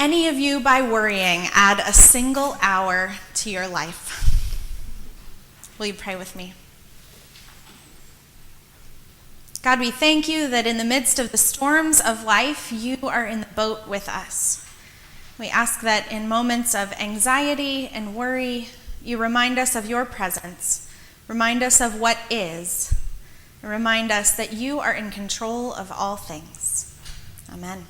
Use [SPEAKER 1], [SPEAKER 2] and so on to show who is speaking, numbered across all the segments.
[SPEAKER 1] any of you, by worrying, add a single hour to your life? Will you pray with me? God, we thank you that in the midst of the storms of life, you are in the boat with us. We ask that in moments of anxiety and worry, you remind us of your presence, remind us of what is, and remind us that you are in control of all things. Amen.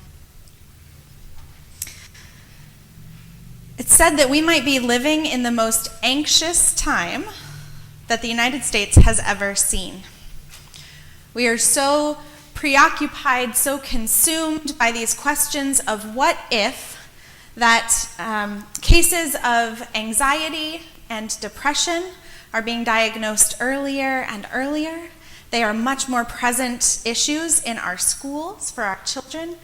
[SPEAKER 1] It's said that we might be living in the most anxious time that the United States has ever seen. We are so preoccupied, so consumed by these questions of what if, that cases of anxiety and depression are being diagnosed earlier and earlier. They are much more present issues in our schools for our children.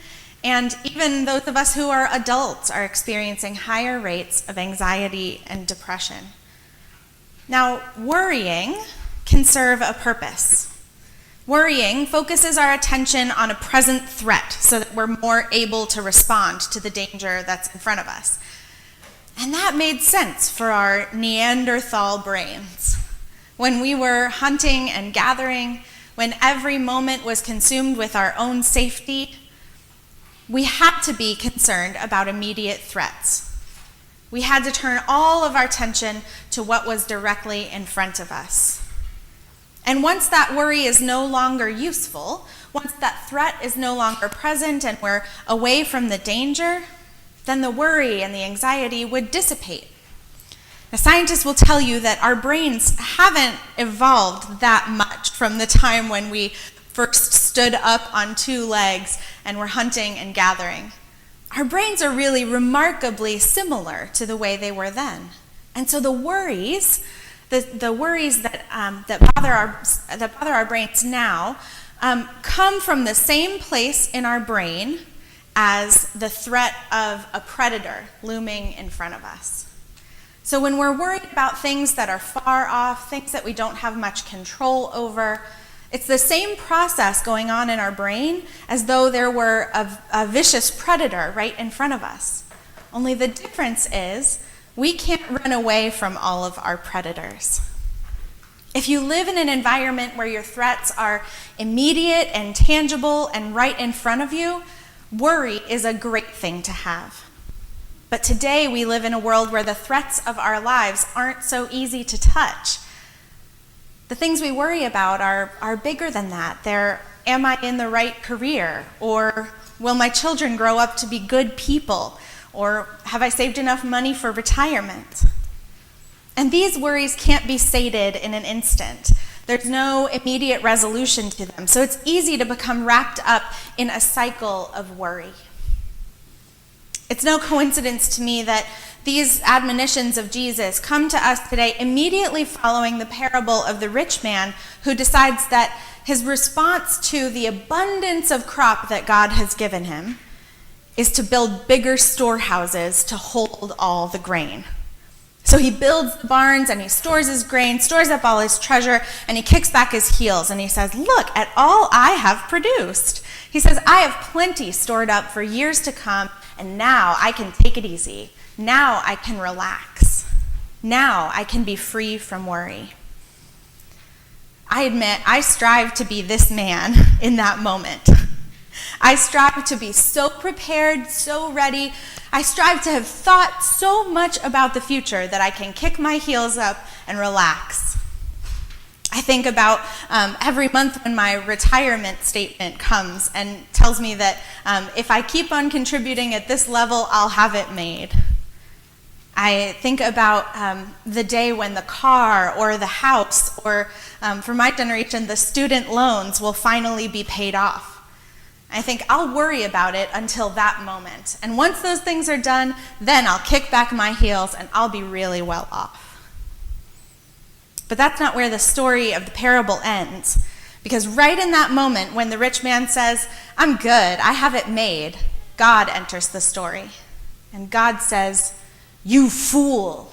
[SPEAKER 1] And even those of us who are adults are experiencing higher rates of anxiety and depression. Now, worrying can serve a purpose. Worrying focuses our attention on a present threat so that we're more able to respond to the danger that's in front of us. And that made sense for our Neanderthal brains. When we were hunting and gathering, when every moment was consumed with our own safety, we had to be concerned about immediate threats. We had to turn all of our attention to what was directly in front of us. And once that worry is no longer useful, once that threat is no longer present and we're away from the danger, then the worry and the anxiety would dissipate. Now, scientists will tell you that our brains haven't evolved that much from the time when we first stood up on two legs and were hunting and gathering. Our brains are really remarkably similar to the way they were then. And so the worries that bother our brains now come from the same place in our brain as the threat of a predator looming in front of us. So when we're worried about things that are far off, things that we don't have much control over, it's the same process going on in our brain as though there were a vicious predator right in front of us. Only the difference is we can't run away from all of our predators. If you live in an environment where your threats are immediate and tangible and right in front of you, worry is a great thing to have. But today we live in a world where the threats of our lives aren't so easy to touch. The things we worry about are bigger than that. They're, am I in the right career? Or will my children grow up to be good people? Or have I saved enough money for retirement? And these worries can't be sated in an instant. There's no immediate resolution to them. So it's easy to become wrapped up in a cycle of worry. It's no coincidence to me that these admonitions of Jesus come to us today immediately following the parable of the rich man who decides that his response to the abundance of crop that God has given him is to build bigger storehouses to hold all the grain. So he builds the barns and he stores his grain, stores up all his treasure, and he kicks back his heels and he says, "Look at all I have produced." He says, "I have plenty stored up for years to come, and now I can take it easy. Now I can relax. Now I can be free from worry." I admit, I strive to be this man in that moment. I strive to be so prepared, so ready. I strive to have thought so much about the future that I can kick my heels up and relax. I think about every month when my retirement statement comes and tells me that if I keep on contributing at this level, I'll have it made. I think about the day when the car or the house or, for my generation, the student loans will finally be paid off. I think I'll worry about it until that moment. And once those things are done, then I'll kick back my heels and I'll be really well off. But that's not where the story of the parable ends. Because right in that moment when the rich man says, "I'm good, I have it made," God enters the story. And God says, "You fool."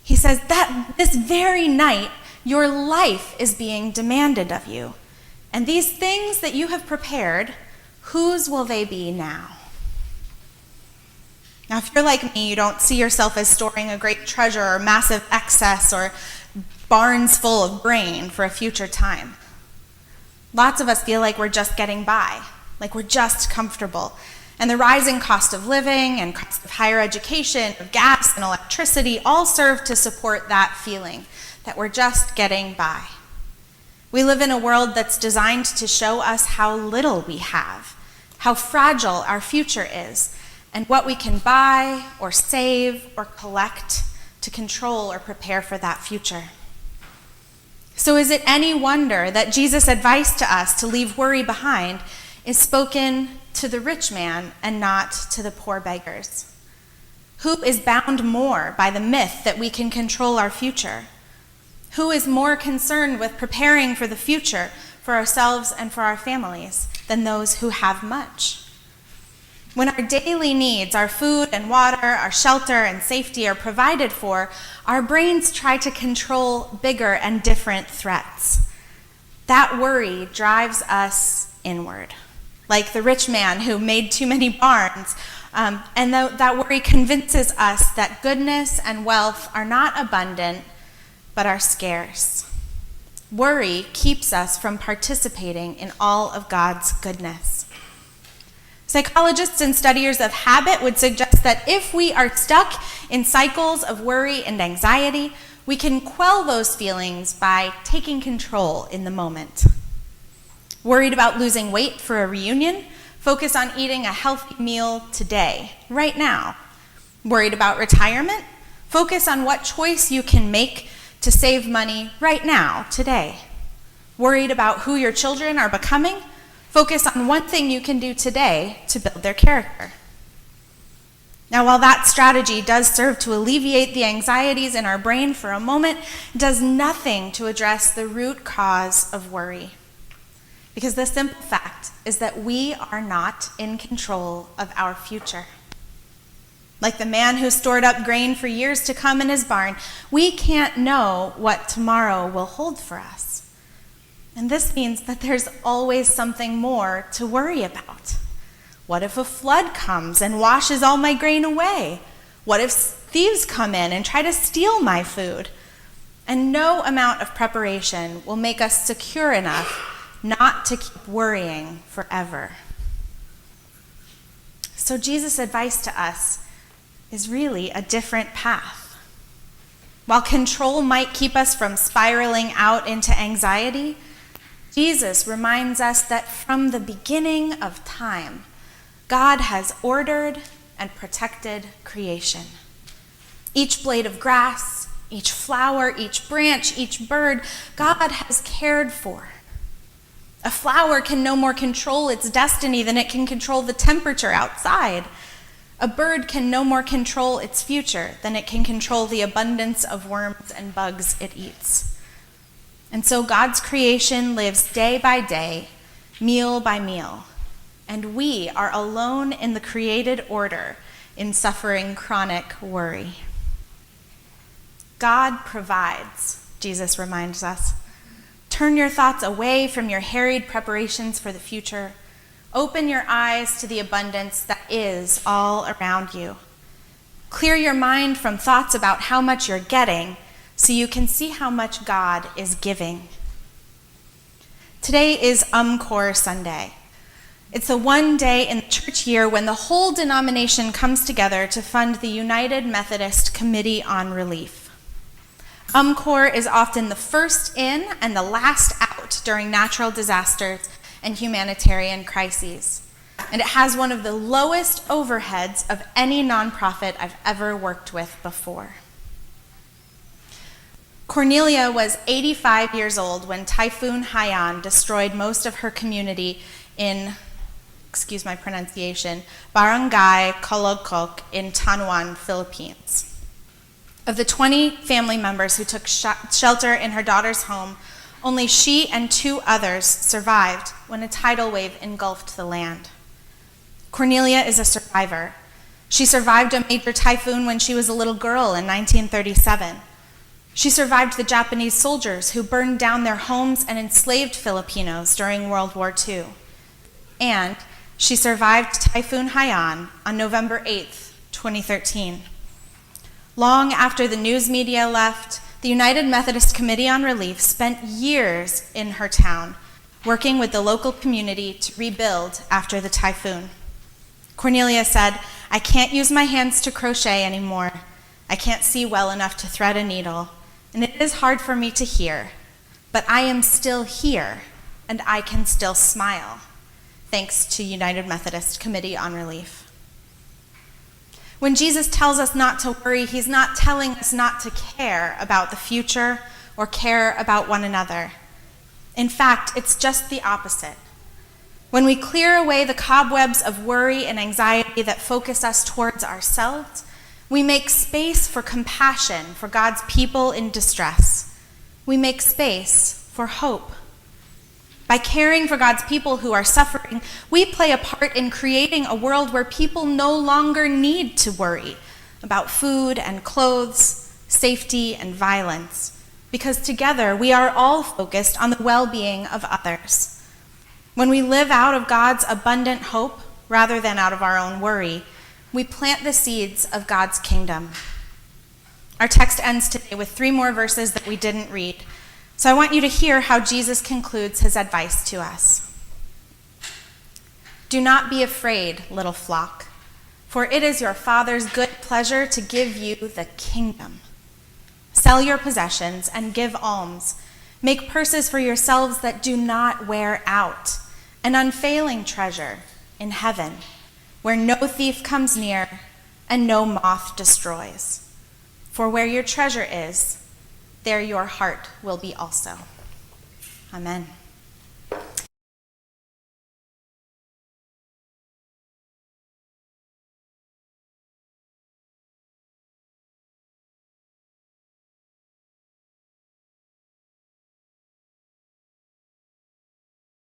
[SPEAKER 1] He says that this very night, your life is being demanded of you. And these things that you have prepared, whose will they be now? Now, if you're like me, you don't see yourself as storing a great treasure or massive excess or barns full of grain for a future time. Lots of us feel like we're just getting by, like we're just comfortable. And the rising cost of living and cost of higher education, of gas and electricity all serve to support that feeling that we're just getting by. We live in a world that's designed to show us how little we have, how fragile our future is, and what we can buy or save or collect to control or prepare for that future. So is it any wonder that Jesus' advice to us to leave worry behind is spoken to the rich man and not to the poor beggars? Who is bound more by the myth that we can control our future? Who is more concerned with preparing for the future for ourselves and for our families than those who have much? When our daily needs, our food and water, our shelter and safety are provided for, our brains try to control bigger and different threats. That worry drives us inward, like the rich man who made too many barns. And that worry convinces us that goodness and wealth are not abundant, but are scarce. Worry keeps us from participating in all of God's goodness. Psychologists and studiers of habit would suggest that if we are stuck in cycles of worry and anxiety, we can quell those feelings by taking control in the moment. Worried about losing weight for a reunion? Focus on eating a healthy meal today, right now. Worried about retirement? Focus on what choice you can make to save money right now, today. Worried about who your children are becoming? Focus on one thing you can do today to build their character. Now, while that strategy does serve to alleviate the anxieties in our brain for a moment, it does nothing to address the root cause of worry. Because the simple fact is that we are not in control of our future. Like the man who stored up grain for years to come in his barn, we can't know what tomorrow will hold for us. And this means that there's always something more to worry about. What if a flood comes and washes all my grain away? What if thieves come in and try to steal my food? And no amount of preparation will make us secure enough not to keep worrying forever. So Jesus' advice to us is really a different path. While control might keep us from spiraling out into anxiety, Jesus reminds us that from the beginning of time, God has ordered and protected creation. Each blade of grass, each flower, each branch, each bird, God has cared for. A flower can no more control its destiny than it can control the temperature outside. A bird can no more control its future than it can control the abundance of worms and bugs it eats. And so God's creation lives day by day, meal by meal, and we are alone in the created order in suffering chronic worry. God provides, Jesus reminds us. Turn your thoughts away from your harried preparations for the future. Open your eyes to the abundance that is all around you. Clear your mind from thoughts about how much you're getting so you can see how much God is giving. Today is Umcor Sunday. It's the one day in the church year when the whole denomination comes together to fund the United Methodist Committee on Relief. Umcor is often the first in and the last out during natural disasters and humanitarian crises. And it has one of the lowest overheads of any nonprofit I've ever worked with before. Cornelia was 85 years old when Typhoon Haiyan destroyed most of her community in, excuse my pronunciation, Barangay Calugcoc in Tanuan, Philippines. Of the 20 family members who took shelter in her daughter's home, only she and 2 others survived when a tidal wave engulfed the land. Cornelia is a survivor. She survived a major typhoon when she was a little girl in 1937. She survived the Japanese soldiers who burned down their homes and enslaved Filipinos during World War II. And she survived Typhoon Haiyan on November 8th, 2013. Long after the news media left, the United Methodist Committee on Relief spent years in her town working with the local community to rebuild after the typhoon. Cornelia said, "I can't use my hands to crochet anymore. I can't see well enough to thread a needle, and it is hard for me to hear, but I am still here, and I can still smile, thanks to United Methodist Committee on Relief." When Jesus tells us not to worry, he's not telling us not to care about the future or care about one another. In fact, it's just the opposite. When we clear away the cobwebs of worry and anxiety that focus us towards ourselves, we make space for compassion for God's people in distress. We make space for hope. By caring for God's people who are suffering, we play a part in creating a world where people no longer need to worry about food and clothes, safety and violence, because together we are all focused on the well-being of others. When we live out of God's abundant hope rather than out of our own worry, we plant the seeds of God's kingdom. Our text ends today with 3 more verses that we didn't read. So I want you to hear how Jesus concludes his advice to us. "Do not be afraid, little flock, for it is your Father's good pleasure to give you the kingdom. Sell your possessions and give alms. Make purses for yourselves that do not wear out, an unfailing treasure in heaven, where no thief comes near and no moth destroys. For where your treasure is, there your heart will be also." Amen.